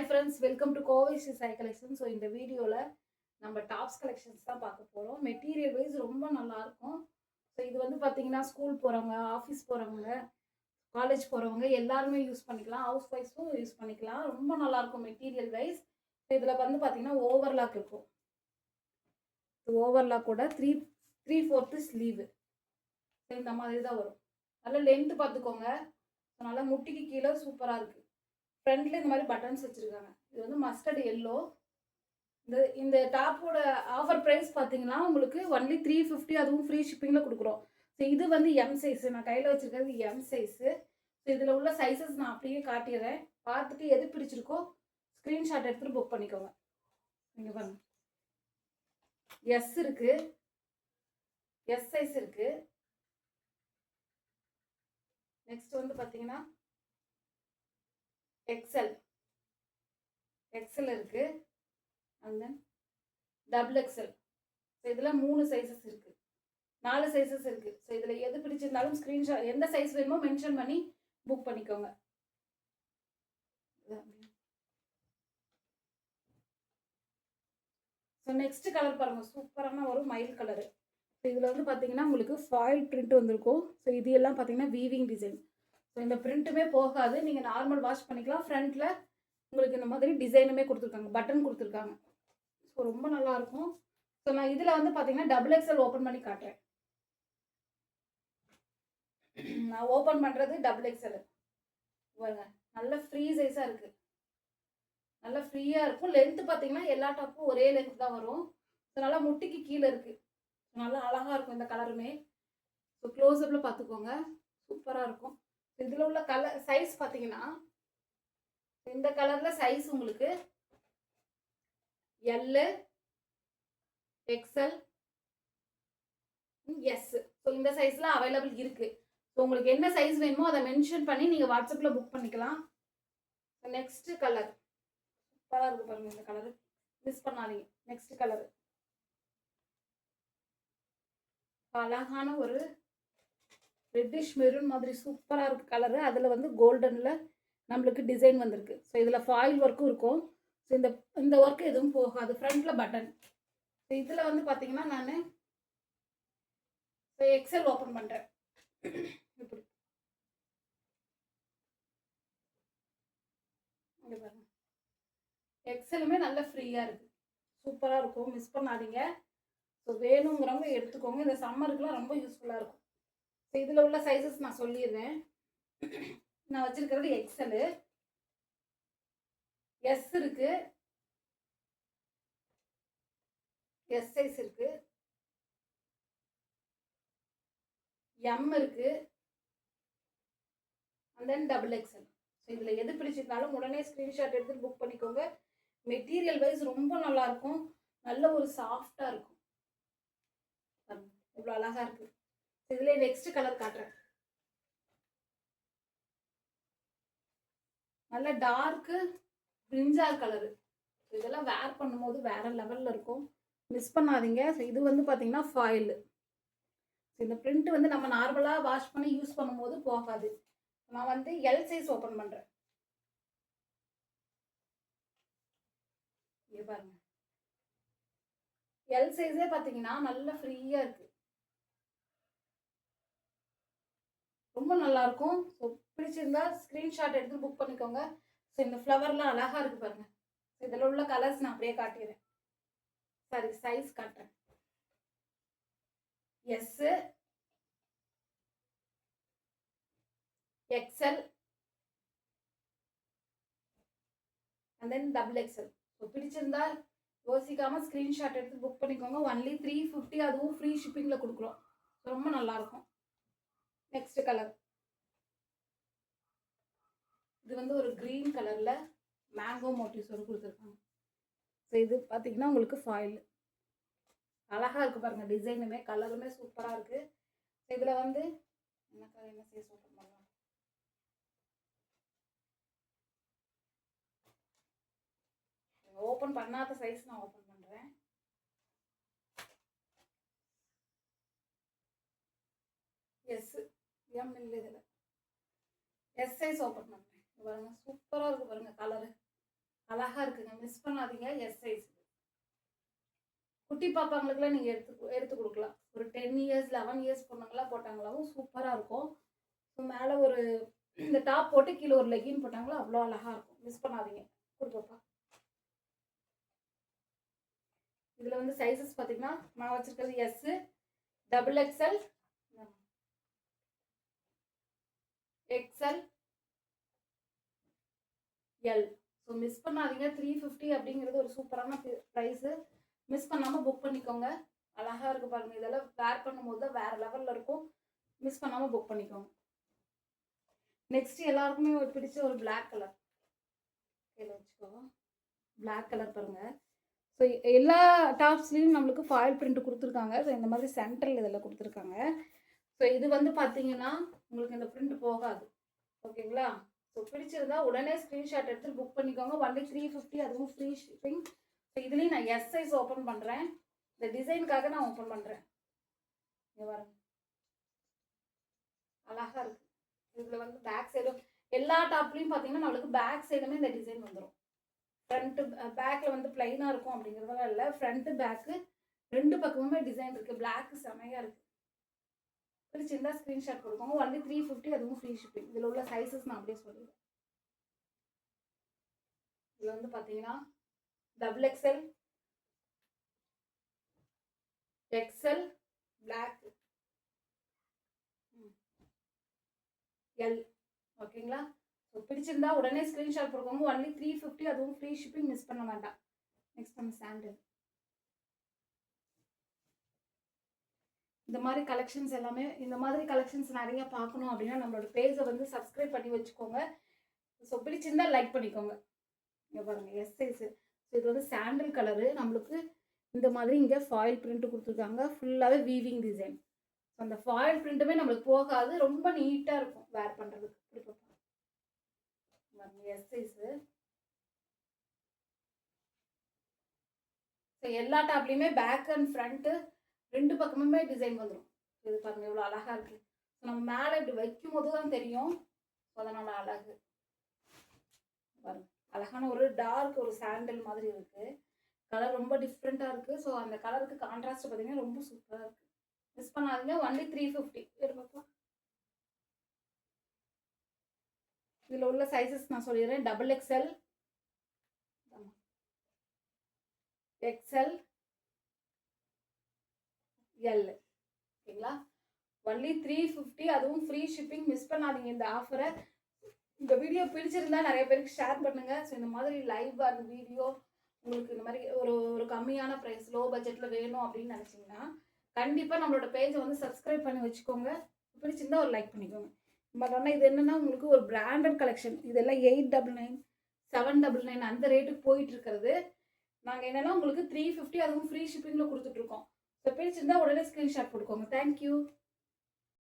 Hi friends, welcome to Kovai Sri Sai collection. So இந்த வீடியோவில் நம்ம டாப்ஸ் கலெக்ஷன்ஸ் தான் பார்க்க போகிறோம். மெட்டீரியல் வைஸ் ரொம்ப நல்லாயிருக்கும். ஸோ இது வந்து பார்த்தீங்கன்னா ஸ்கூல் போகிறவங்க, ஆஃபீஸ் போகிறவங்க, காலேஜ் போகிறவங்க எல்லாருமே யூஸ் பண்ணிக்கலாம். ஹவுஸ் ஒய்ஃப்ஸும் யூஸ் பண்ணிக்கலாம். ரொம்ப நல்லாயிருக்கும் மெட்டீரியல் வைஸ். ஸோ இதில் வந்து பார்த்தீங்கன்னா ஓவர்லாக் இருக்கும். ஓவர்லாக் கூட த்ரீ ஃபோர்த்து ஸ்லீவு. ஸோ இந்த மாதிரி தான் வரும். நல்ல லென்த்து பார்த்துக்கோங்க. ஸோ நல்லா முட்டிக்கு கீழே சூப்பராக இருக்குது. ஃப்ரண்ட்ல இந்த மாதிரி பட்டன்ஸ் வச்சிருக்காங்க. இது வந்து மஸ்டர்ட் எல்லோ. இந்த டாப்போட ஆஃபர் ப்ரைஸ் பார்த்தீங்கன்னா உங்களுக்கு ஒன்லி 350, அதுவும் ஃப்ரீ ஷிப்பிங்கில் கொடுக்குறோம். ஸோ இது வந்து எம் சைஸு, நான் கையில் வச்சுருக்கிறது எம் சைஸு. ஸோ இதில் உள்ள சைஸஸ் நான் அப்படியே காட்டிடுறேன். பார்த்துட்டு எது பிடிச்சிருக்கோ ஸ்க்ரீன்ஷாட் எடுத்துகிட்டு புக் பண்ணிக்கோங்க. நீங்கள் பாருங்க, எஸ் இருக்குது, எஸ் சைஸ் இருக்குது. நெக்ஸ்ட் வந்து பார்த்தீங்கன்னா எக்ஸல் இருக்குது. And then double XL. So இதில் 3 சைஸஸ் இருக்குது, 4 சைஸஸ் இருக்குது. ஸோ இதில் எது பிடிச்சிருந்தாலும் ஸ்க்ரீன்ஷாட் எந்த சைஸ் வேணுமோ மென்ஷன் பண்ணி புக் பண்ணிக்கோங்க. ஸோ நெக்ஸ்ட் கலர் பாருங்கள், சூப்பரான ஒரு மயில் கலரு. ஸோ இதில் வந்து பார்த்தீங்கன்னா உங்களுக்கு ஃபாயில் பிரிண்ட் வந்திருக்கும். ஸோ இது எல்லாம் பார்த்தீங்கன்னா வீவிங் டிசைன். ஸோ இந்த பிரிண்ட்டுமே போகாது, நீங்கள் நார்மல் வாஷ் பண்ணிக்கலாம். ஃப்ரண்ட்டில் உங்களுக்கு இந்த மாதிரி டிசைனுமே கொடுத்துருக்காங்க, பட்டன் கொடுத்துருக்காங்க. ஸோ ரொம்ப நல்லாயிருக்கும். ஸோ நான் இதில் வந்து பார்த்தீங்கன்னா டபுள் எக்ஸல் ஓப்பன் பண்ணி காட்டுறேன். நான் ஓப்பன் பண்ணுறது டபுள் எக்ஸல். நல்ல ஃப்ரீ சைஸாக இருக்குது, நல்லா ஃப்ரீயாக இருக்கும். லென்த்து பார்த்தீங்கன்னா எல்லா டாப்பும் ஒரே லென்த் தான் வரும். ஸோ நல்லா முட்டிக்கு கீழே இருக்குது. நல்லா அழகாக இருக்கும் இந்த கலருமே. ஸோ க்ளோஸ்அப்பில் பார்த்துக்கோங்க, சூப்பராக இருக்கும். இதில் உள்ள கலர் சைஸ் பார்த்தீங்கன்னா இந்த கலரில் சைஸ் உங்களுக்கு எல், எக்ஸ்எல், எஸ். ஸோ இந்த சைஸில் அவைலபிள் இருக்குது. ஸோ உங்களுக்கு என்ன சைஸ் வேணுமோ அதை மென்ஷன் பண்ணி நீங்கள் வாட்ஸ்அப்பில் புக் பண்ணிக்கலாம். நெக்ஸ்ட்டு கலர் சூப்பராக இருக்குது பாருங்கள், இந்த கலரு மிஸ் பண்ணாதீங்க. நெக்ஸ்ட் கலரு அழகான ஒரு ரெட்டிஷ் மெரூன் மாதிரி சூப்பராக இருக்குது கலரு. அதில் வந்து கோல்டனில் நம்மளுக்கு டிசைன் வந்திருக்கு. ஸோ இதில் ஃபாயில் ஒர்க்கும் இருக்கும். ஸோ இந்த ஒர்க் எதுவும் போகாது. ஃப்ரண்ட்டில் பட்டன். ஸோ இதில் வந்து பார்த்தீங்கன்னா நான் ஸோ எக்ஸல் ஓப்பன் பண்ணுறேன். இப்படி பாருங்க, எக்ஸலுமே நல்ல ஃப்ரீயாக இருக்குது, சூப்பராக இருக்கும். மிஸ் பண்ணாதீங்க. ஸோ வேணுங்கிறவங்க எடுத்துக்கோங்க. இந்த சம்மருக்குலாம் ரொம்ப யூஸ்ஃபுல்லாக இருக்கும். ஸோ இதில் உள்ள சைஸஸ் நான் சொல்லிடுறேன். நான் வச்சிருக்கிறது எக்ஸலு, எஸ் இருக்கு, எஸ் சைஸ் இருக்கு, எம் இருக்கு, and then double XL. So இதில் எது பிடிச்சிருந்தாலும் உடனே ஸ்க்ரீன்ஷாட் எடுத்து புக் பண்ணிக்கோங்க. மெட்டீரியல் வைஸ் ரொம்ப நல்லா இருக்கும், நல்ல ஒரு சாஃப்டாக இருக்கும். இவ்வளோ அழகாக இருக்கு. இதுல நெக்ஸ்ட் கலர் காட்டுறேன். நல்ல டார்க்கு பிரிஞ்சால் கலரு. இதெல்லாம் வேர் பண்ணும்போது வேற லெவலில் இருக்கும், மிஸ் பண்ணாதீங்க. ஸோ இது வந்து பார்த்தீங்கன்னா ஃபாயில். இந்த பிரிண்ட் வந்து நம்ம நார்மலாக வாஷ் பண்ணி யூஸ் பண்ணும்போது போகாது. நான் வந்து எல் சைஸ் ஓப்பன் பண்ணுறேன். இங்கே பாருங்க, எல் சைஸே பார்த்தீங்கன்னா நல்லா ஃப்ரீயாக இருக்குது, ரொம்ப நல்லாயிருக்கும். ஸோ பிடிச்சிருந்தா ஸ்க்ரீன்ஷாட் எடுத்து புக் பண்ணிக்கோங்க. ஸோ இந்த ஃப்ளவர்லாம் அழகாக இருக்குது பாருங்கள். ஸோ இதில் உள்ள கலர்ஸ் நான் அப்படியே காட்டிடுறேன். சரி, சைஸ் காட்டுறேன். S, XL, and then double XL. So பிடிச்சிருந்தா யோசிக்காமல் ஸ்க்ரீன்ஷாட் எடுத்து புக் பண்ணிக்கோங்க. ஒன்லி 350, அதுவும் ஃப்ரீ ஷிப்பிங்கில் கொடுக்குறோம். ரொம்ப நல்லாயிருக்கும். நெக்ஸ்ட் கலர் இது வந்து ஒரு க்ரீன் கலரில் மேங்கோ மோட்டிவ்ஸ் ஒரு கொடுத்துருக்காங்க. ஸோ இது பார்த்தீங்கன்னா உங்களுக்கு ஃபாயில் அழகாக இருக்குது பாருங்கள். டிசைனுமே கலருமே சூப்பராக இருக்குது. இதில் வந்து என்ன சைஸ் ஓப்பன் பண்ணலாம். ஓப்பன் பண்ணாத சைஸ் நான் ஓப்பன் பண்ணுறேன். எஸ், எம் இல்லை, இதில் எஸ் சைஸ் ஓப்பன் பண்ணுறேன். பாருங்க, சூப்பராக இருக்குது பாருங்கள் கலரு. அழகாக இருக்குங்க, மிஸ் பண்ணாதீங்க. S size. குட்டி பாப்பாங்களுக்குலாம் நீங்கள் எடுத்து கொடுக்கலாம். ஒரு 10 இயர்ஸ் 11 இயர்ஸ் பொண்ணுங்களாம் போட்டாங்களாவும் சூப்பராக இருக்கும். ஸோ மேலே ஒரு இந்த டாப் போட்டு கீழே ஒரு லெகின் போட்டாங்களோ அவ்வளோ அழகாக இருக்கும். மிஸ் பண்ணாதீங்க. கொடுப்பா. இதில் வந்து சைஸஸ் பார்த்தீங்கன்னா நான் வச்சுருக்கிறது S, XXL, XL, L. So miss பண்ணாதீங்க. 350 அப்படிங்கிறது ஒரு சூப்பரான ப்ரைஸு. மிஸ் பண்ணாமல் புக் பண்ணிக்கோங்க. அழகாக இருக்குது பாருங்கள். இதெல்லாம் வேர் பண்ணும்போது தான் வேறு லெவலில் இருக்கும். மிஸ் பண்ணாமல் புக் பண்ணிக்கோங்க. நெக்ஸ்ட் எல்லாருக்குமே ஒரு பிடிச்ச ஒரு பிளாக் கலர் கையில் வச்சுக்கோங்க. பிளாக் கலர் பாருங்கள். ஸோ எல்லா டாப்ஸ்லேயும் நம்மளுக்கு ஃபாயில் பிரிண்ட் கொடுத்துருக்காங்க. ஸோ இந்த மாதிரி சென்ட்ரல் இதில் கொடுத்துருக்காங்க. ஸோ இது வந்து பார்த்தீங்கன்னா உங்களுக்கு இந்த பிரிண்ட் போகாது. ஓகேங்களா? ஸோ பிடிச்சிருந்தா உடனே ஸ்க்ரீன்ஷாட் எடுத்து புக் பண்ணிக்கோங்க. ஒன்லி 350, அதுவும் ஃப்ரீ ஷிப்பிங். ஸோ இதுலேயும் நான் எஸ் சைஸ் ஓப்பன் பண்ணுறேன். இந்த டிசைனுக்காக நான் ஓப்பன் பண்ணுறேன். இங்கே பாருங்க, அழகாக இருக்குது. இதில் வந்து பேக் சைடும் எல்லா டாப்லேயும் பார்த்தீங்கன்னா நம்மளுக்கு பேக் சைடுமே இந்த டிசைன் வந்துடும். ஃப்ரண்ட்டு பேக்கில் வந்து பிளைனாக இருக்கும் அப்படிங்கிறதெல்லாம் இல்லை. ஃப்ரண்ட்டு பேக்கு ரெண்டு பக்கமுமே டிசைன் இருக்குது. பிளாக்கு செமையாக இருக்குது. பிடிச்சிருந்தா ஸ்க்ரீன்ஷாட் கொடுக்கோங்க. ஒன்லி 350, அதுவும் ஃப்ரீ ஷிப்பிங். இதில் உள்ள சைஸஸ் நான் அப்படியே சொல்லிடுறேன். இதில் வந்து பார்த்தீங்கன்னா XXL, XL, பிளாக், L. ஓகேங்களா? ஸோ பிடிச்சிருந்தா உடனே ஸ்க்ரீன்ஷாட் கொடுக்கோங்க. ஒன்லி 350, அதுவும் ஃப்ரீ ஷிப்பிங். மிஸ் பண்ண வேண்டாம். நெக்ஸ்ட் நம்ம சாண்டில். இந்த மாதிரி கலெக்ஷன்ஸ் எல்லாமே, இந்த மாதிரி கலெக்ஷன்ஸ் நிறைய பார்க்கணும் அப்படின்னா நம்மளோட பேஜை வந்து சப்ஸ்கிரைப் பண்ணி வச்சுக்கோங்க. ஸோ பிடிச்சிருந்தா லைக் பண்ணிக்கோங்க. இங்கே பாருங்கள், எஸ் சைஸு. ஸோ இது வந்து சாண்டில் கலரு. நம்மளுக்கு இந்த மாதிரி இங்கே ஃபாயில் பிரிண்ட் கொடுத்துருக்காங்க. ஃபுல்லாகவே வீவிங் டிசைன். ஸோ அந்த ஃபாயில் பிரிண்ட்டுமே நம்மளுக்கு போகாது. ரொம்ப நீட்டாக இருக்கும் வேர் பண்ணுறதுக்கு. இப்படி எஸ் சைஸு. ஸோ எல்லா டாப்லேயுமே பேக் அண்ட் ஃப்ரண்ட்டு ரெண்டு பக்கமுமே டிசைன் வந்துடும். இது பாருங்கள் எவ்வளோ அழகாக இருக்குது. ஸோ நம்ம மேலே இப்படி வைக்கும் போது தான் தெரியும். ஸோ அதனால் அழகு பாருங்கள். அழகான ஒரு டார்க் ஒரு சாண்டல் மாதிரி இருக்குது. கலர் ரொம்ப டிஃப்ரெண்ட்டாக இருக்குது. ஸோ அந்த கலருக்கு கான்ட்ராஸ்ட் பார்த்தீங்கன்னா ரொம்ப சூப்பராக இருக்குது. மிஸ் பண்ணாதீங்க. ஒன்லி 350. எடுப்பா. இதில் உள்ள சைஸஸ் நான் சொல்லிடுறேன். XXL, XL, L. ஓகேங்களா? ஒன்லி 350, அதுவும் ஃப்ரீ ஷிப்பிங். மிஸ் பண்ணாதீங்க இந்த ஆஃபரை. இந்த வீடியோ பிடிச்சிருந்தா நிறைய பேருக்கு ஷேர் பண்ணுங்கள். ஸோ இந்த மாதிரி லைவ் அந்த வீடியோ உங்களுக்கு இந்த மாதிரி ஒரு கம்மியான ப்ரைஸ், லோ பட்ஜெட்டில் வேணும் அப்படின்னு நினச்சிங்கன்னா கண்டிப்பாக நம்மளோட பேஜை வந்து சப்ஸ்கிரைப் பண்ணி வச்சுக்கோங்க. பிடிச்சிருந்தா ஒரு லைக் பண்ணிக்கோங்க. பட் ஆனால் இது என்னென்னா உங்களுக்கு ஒரு பிராண்டட் கலெக்ஷன். இதெல்லாம் 899, 799 அந்த ரேட்டுக்கு போயிட்டு இருக்கிறது. நாங்கள் என்னென்னா உங்களுக்கு 350, அதுவும் ஃப்ரீ ஷிப்பிங்கில் கொடுத்துட்ருக்கோம். ஸோ பிடிச்சிருந்தா உடனே ஸ்க்ரீன்ஷாட் கொடுக்கோங்க. தேங்க்யூ.